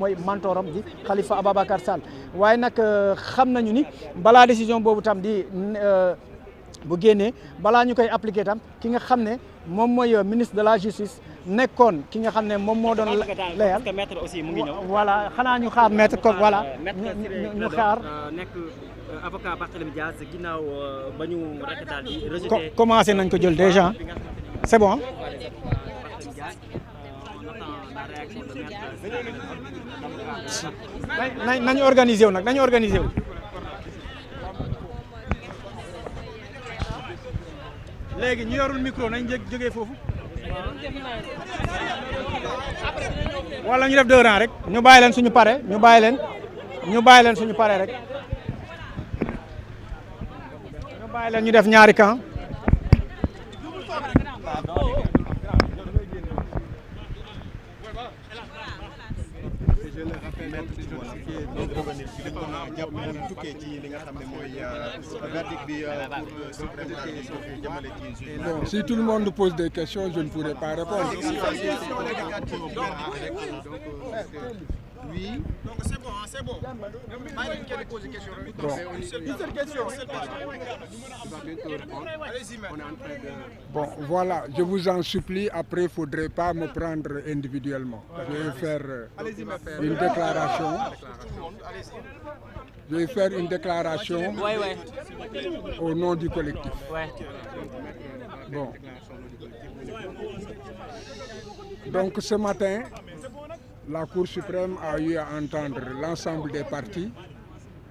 mooy mentoram di Khalifa Ababacar Sall waaye nag xam nañu ni balaa décision boobu tam di bu génnee balaa ñu koy appliquer tam ki nga xam ne moom mooy ministre de la justice nekkoon ki nga xam ne moom moo doon layal voilà xanaa ñu xaar maître ko voilà ñu xaar nekk avocat Barthélémy Dias ginnaaw ba ñu rek daal di rejeté commencé nañ ko jël déjà c'est bon nañu organisé wu nag nañu organisé wu léegi ñu yorul micro nañ jógee foofu wala ñu def 2 rangs rek ñu bàyyi leen suñu pare ñu bàyyi leen suñu pare rek ñu bàyyi leen ñu def ñaari camp Bon, si tout le monde pose des questions, je ne pourrai pas répondre. Oui. Donc c'est bon. Bon, voilà, je vous en supplie, après il ne faudrait pas me prendre individuellement. Je vais faire une déclaration. Je vais faire une déclaration au nom du collectif. Bon. Donc ce matin, la Cour suprême a eu à entendre l'ensemble des partis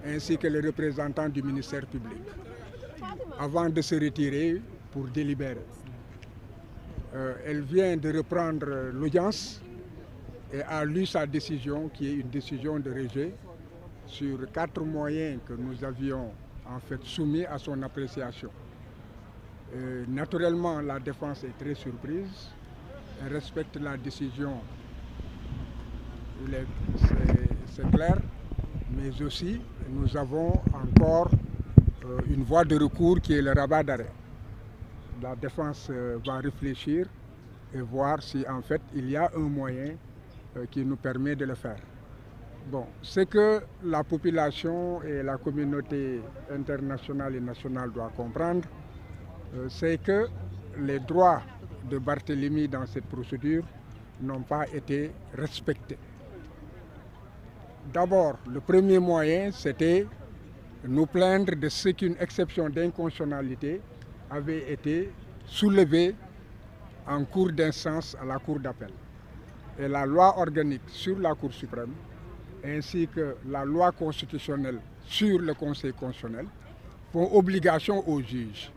ainsi que les représentants du ministère public avant de se retirer pour délibérer. Elle vient de reprendre l'audience et a lu sa décision qui est une décision de rejet sur 4 moyens que nous avions en fait soumis à son appréciation. Naturellement, la défense est très surprise. Elle respecte la décision, c'est clair, mais aussi nous avons encore une voie de recours qui est le rabat d'arrêt. La défense va réfléchir et voir si en fait il y a un moyen qui nous permet de le faire. Bon, ce que la population et la communauté internationale et nationale doivent comprendre, c'est que les droits de Barthélémy dans cette procédure n'ont pas été respectés. D'abord, le premier moyen, c'était nous plaindre de ce qu'une exception d'inconstitutionnalité avait été soulevée en cours d'instance à la Cour d'appel. Et la loi organique sur la Cour suprême, ainsi que la loi constitutionnelle sur le Conseil constitutionnel, font obligation aux juges,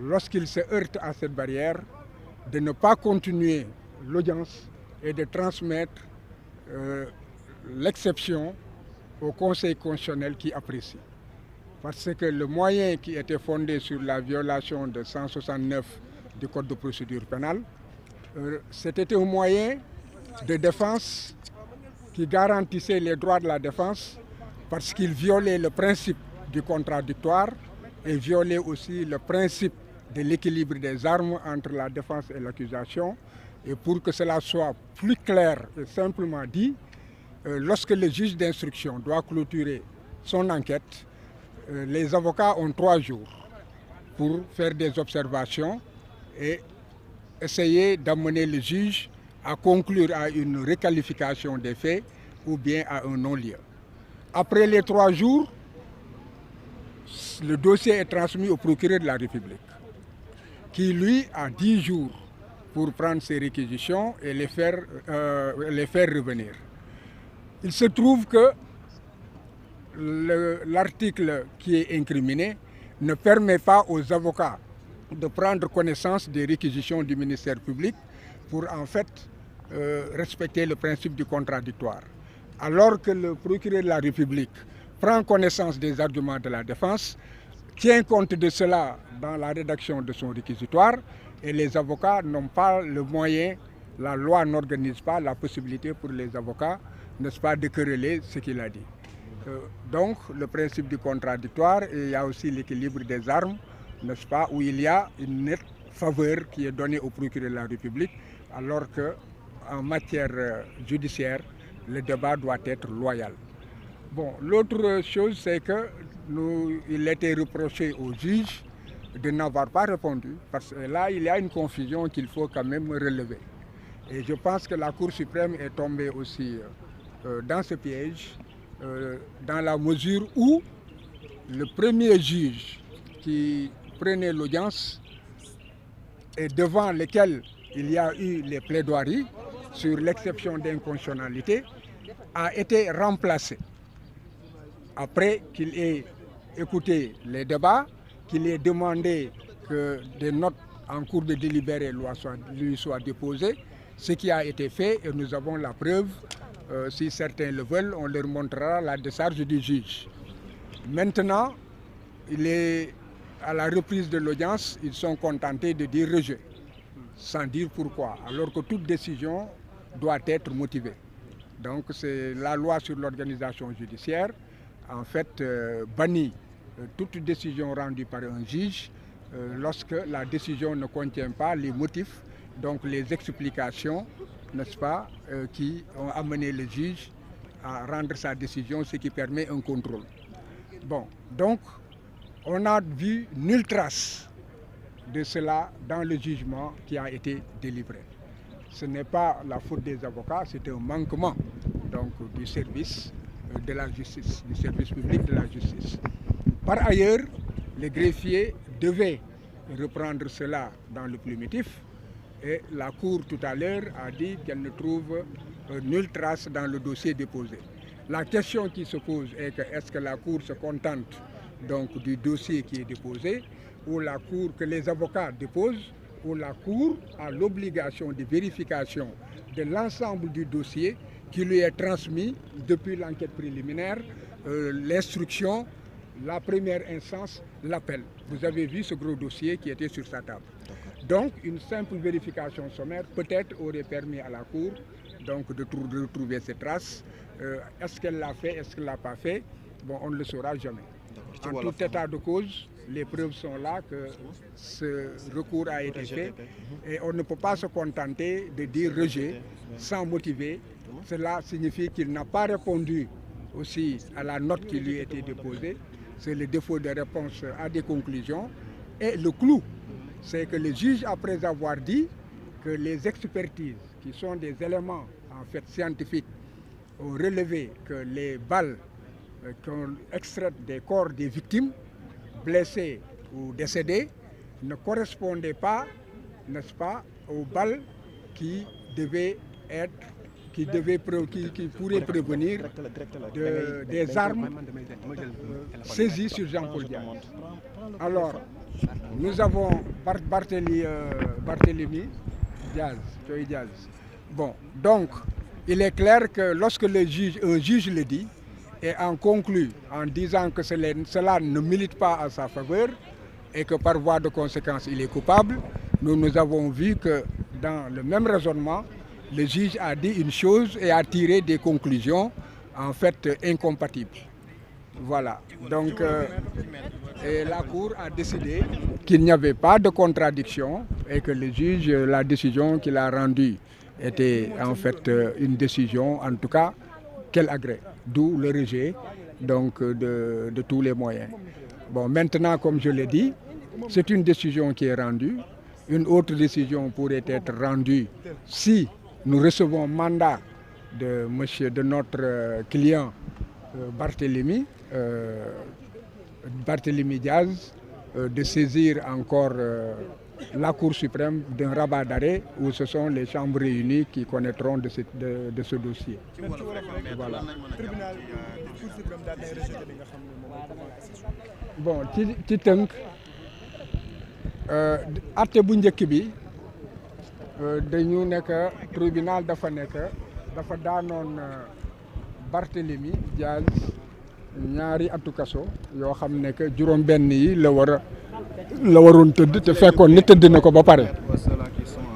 lorsqu'ils se heurtent à cette barrière, de ne pas continuer l'audience et de transmettre l'exception au Conseil constitutionnel qui apprécie. Parce que le moyen qui était fondé sur la violation de 169 du Code de procédure pénale, c'était un moyen de défense qui garantissait les droits de la défense parce qu'il violait le principe du contradictoire et violait aussi le principe de l'équilibre des armes entre la défense et l'accusation. Et pour que cela soit plus clair et simplement dit, lorsque le juge d'instruction doit clôturer son enquête, les avocats ont 3 jours pour faire des observations et essayer d'amener le juge à conclure à une requalification des faits ou bien à un non-lieu. Après les 3 jours, le dossier est transmis au procureur de la République, qui lui a 10 jours pour prendre ses réquisitions et les faire revenir. Il se trouve que l'article qui est incriminé ne permet pas aux avocats de prendre connaissance des réquisitions du ministère public pour en fait respecter le principe du contradictoire. Alors que le procureur de la République prend connaissance des arguments de la défense, tient compte de cela dans la rédaction de son réquisitoire et les avocats n'ont pas le moyen, la loi n'organise pas la possibilité pour les avocats, n'est-ce pas, de quereller ce qu'il a dit. Donc le principe du contradictoire, et il y a aussi l'équilibre des armes, n'est-ce pas, où il y a une nette faveur qui est donnée au procureur de la République, alors qu'en matière judiciaire, le débat doit être loyal. Bon, l'autre chose, c'est que il était reproché aux juges de n'avoir pas répondu, parce que là, il y a une confusion qu'il faut quand même relever. Et je pense que la Cour suprême est tombée aussi dans ce piège, dans la mesure où le premier juge qui prenait l'audience et devant lequel il y a eu les plaidoiries sur l'exception d'inconstitutionnalité a été remplacé. Après qu'il ait écouté les débats, qu'il ait demandé que des notes en cours de délibéré lui soient déposées, ce qui a été fait et nous avons la preuve, si certains le veulent, on leur montrera la décharge du juge. Maintenant, à la reprise de l'audience, ils sont contentés de dire rejet, sans dire pourquoi, alors que toute décision doit être motivée. Donc c'est la loi sur l'organisation judiciaire, en fait, bannit toute décision rendue par un juge lorsque la décision ne contient pas les motifs, donc les explications, n'est-ce pas, qui ont amené le juge à rendre sa décision, ce qui permet un contrôle. Bon, donc, on n'a vu nulle trace de cela dans le jugement qui a été délivré. Ce n'est pas la faute des avocats, c'est un manquement donc, du service de la justice, du service public de la justice. Par ailleurs, les greffiers devaient reprendre cela dans le plumitif et la Cour tout à l'heure a dit qu'elle ne trouve nulle trace dans le dossier déposé. La question qui se pose est que est-ce que la Cour se contente donc du dossier qui est déposé ou la Cour que les avocats déposent ou la Cour a l'obligation de vérification de l'ensemble du dossier qui lui est transmis depuis l'enquête préliminaire, l'instruction, la première instance, l'appel. Vous avez vu ce gros dossier qui était sur sa table. Donc une simple vérification sommaire peut-être aurait permis à la Cour donc, de retrouver ces traces. Est-ce qu'elle l'a fait, est-ce qu'elle ne l'a pas fait? Bon, on ne le saura jamais. En tout état de cause, les preuves sont là que ce recours a été fait et on ne peut pas se contenter de dire rejet sans motiver. Cela signifie qu'il n'a pas répondu aussi à la note qui lui était déposée. C'est le défaut de réponse à des conclusions. Et le clou, c'est que le juge, après avoir dit que les expertises, qui sont des éléments en fait scientifiques, ont relevé que les balles qu'on extrait des corps des victimes, blessés ou décédés, ne correspondaient pas, n'est-ce pas, aux balles qui devaient être, qui pourraient prévenir des armes saisies sur Jean-Paul Diaz. Alors, nous avons Barthélémy Diaz. Bon, donc, il est clair que lorsque un juge le dit, et en conclut en disant que cela ne milite pas à sa faveur et que par voie de conséquence il est coupable, nous avons vu que dans le même raisonnement, le juge a dit une chose et a tiré des conclusions en fait incompatibles. Voilà, donc et la Cour a décidé qu'il n'y avait pas de contradiction et que le juge, la décision qu'il a rendue était en fait une décision, en tout cas, qu'elle agrée. D'où le rejet donc, de tous les moyens. Bon, maintenant, comme je l'ai dit, c'est une décision qui est rendue. Une autre décision pourrait être rendue si nous recevons mandat de notre client Barthélémy Diaz de saisir encore la Cour suprême d'un rabat d'arrêt où ce sont les chambres réunies qui connaîtront de ce dossier. Voilà. Bon, ci tënk atte bu njëkk bi dañu nekk tribunal dafa daanoon Barthélémy Diaz ñaari atu kaso yoo xam ne que juróom-benn yi la waroon tëdd te fekkoon ne tëdd na ko ba pare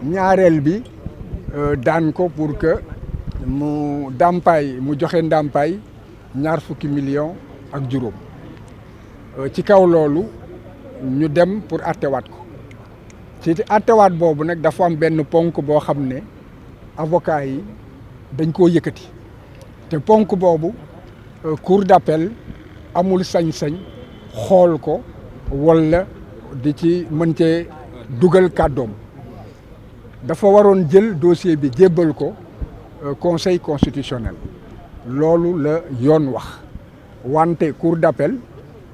ñaareel bi daan ko pour que mu joxe ndàmpaay $20 millions ak juróom ci kaw loolu ñu dem pour attewaat ko ci attewaat boobu nag dafa am benn ponk boo xam ne avocat yi dañ koo yëkkati te ponk boobu cour d'appel amul sañ-sañ xool ko walla di ci mën cee dugal kàddoom dafa waroon jël dossier bi jébbal ko conseil constitutionnel loolu la yoon wax wante cour d'appel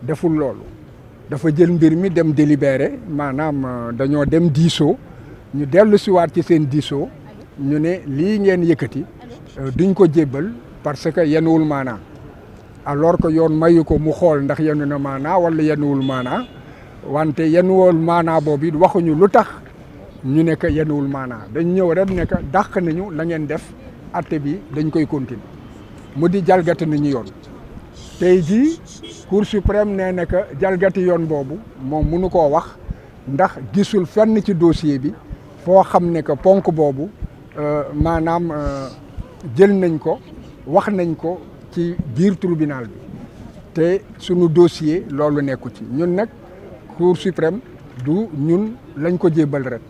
deful loolu dafa jël mbir mi dem délibéré maanaam dañoo dem diisoo ñu dellu siwaat ci seen diisoo ñu ne lii ngeen yëkkati duñ ko jébbal parce que yenuwul maanaa alors que yoon mayu ko mu xool ndax yenu na maanaa wala yenuwul maanaa wante yenuwul maanaa boobu it waxuñu lu tax ñu ne que yenuwul maanaa dañ ñëw rek ne que dàq nañu la ngeen def atte bi dañ koy continuer mu di jalgati nañu yoon tey jii cour suprême nee na que jalgati yoon boobu moom mënu koo wax ndax gisul fenn ci dossier bi foo xam ne que ponk boobu maanaam jël nañ ko wax nañ ko ci biir tribunal bi te sunu dossier loolu nekku ci ñun nag cour suprême du ñun lañ ko jébbal rek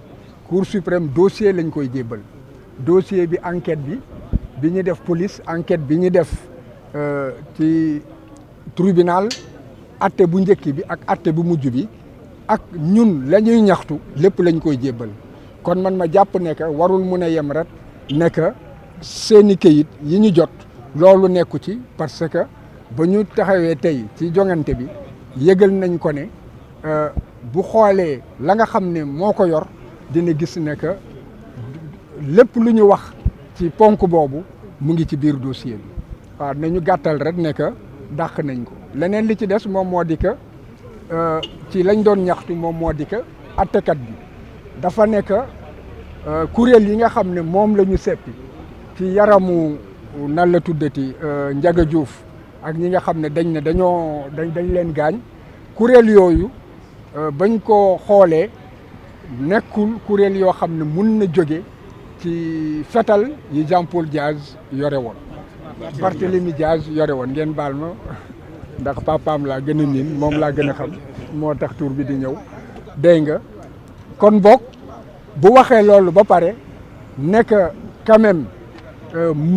cour suprême dossier lañ koy jébbal dossier bi enquête bi ñu def police enquête bi ñu def ci tribunal atte bu njëkk bi ak atte bu mujj bi ak ñun la ñuy ñaxtu lépp lañ koy jébbal kon man ma jàpp ne que warul mun a yem rek ne que seeni kayit yi ñu jot loolu nekku ci parce que ba ñu taxawee tey ci joŋante bi yëgal nañ ko ne bu xoolee la nga xam ne moo ko yor dina gis ne que lépp lu ñu wax ci ponk boobu mu ngi ci biir dossier bi waaw nañu gàttal rek ne que dàq nañ ko leneen li ci des moom moo di que ci lañ doon ñaxtu moom moo di que attekat bi dafa nekk kuréel yi nga xam ne moom la ñu seppi ci yaramu nan la tuddati Ndiaga Diouf ak ñi nga xam ne dañ ne dañ leen gaañ kuréel yooyu bañ ko xoolee nekkul kuréel yoo xam ne mun na jóge ci fetal yi Jean-Paul Diaz yore woon Barthélémy Diaz yore woon ngeen baal ma ndax papaam laa gën a miin moom laa gën a xam moo tax tur bi di ñëw dégg nga kon boog bu waxee loolu ba pare nekk quand même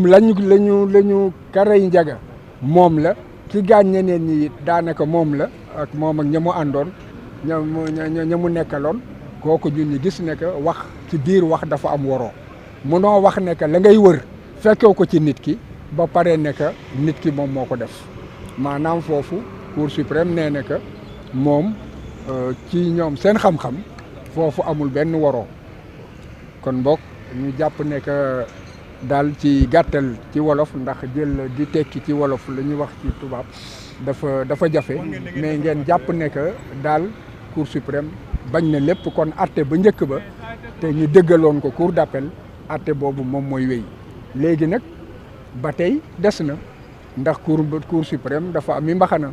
lañu Karay Ndiaga moom la ki gaañ ñeneen ñi daanaka moom la ak moom ak ña mu àndoon ña mu nekkaloon kooku ñun ñu gis ne que wax ci biir wax dafa am waroo munoo wax ne que la ngay wër fekkew ko ci nit ki ba pare ne que nit ki moom moo ko def maanaam foofu cour suprême nee na que moom ci ñoom seen xam-xam foofu amul benn waroo kon mbokk ñu jàpp ne que daal ci gàttal ci wolof ndax jël di tekki ci wolof la ñuy wax ci tubaab dafa jafe mais ngeen jàpp ne que daal cour suprême bañ na lépp kon atte ba njëkk ba te ñu dëggaloon ko cour d'appel atte boobu moom mooy wéy léegi nag ba tey des na ndax cour suprême dafa am i mbaxana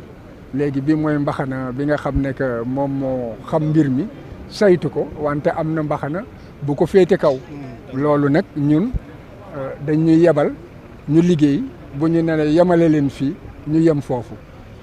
léegi bi mooy mbaxana bi nga xam ne que moom moo xam mbir mi saytu ko wante am na mbaxana bu ko féete kaw loolu nag ñun dañuy yebal ñu liggéey bu ñu ne yemale leen fii ñu yem foofu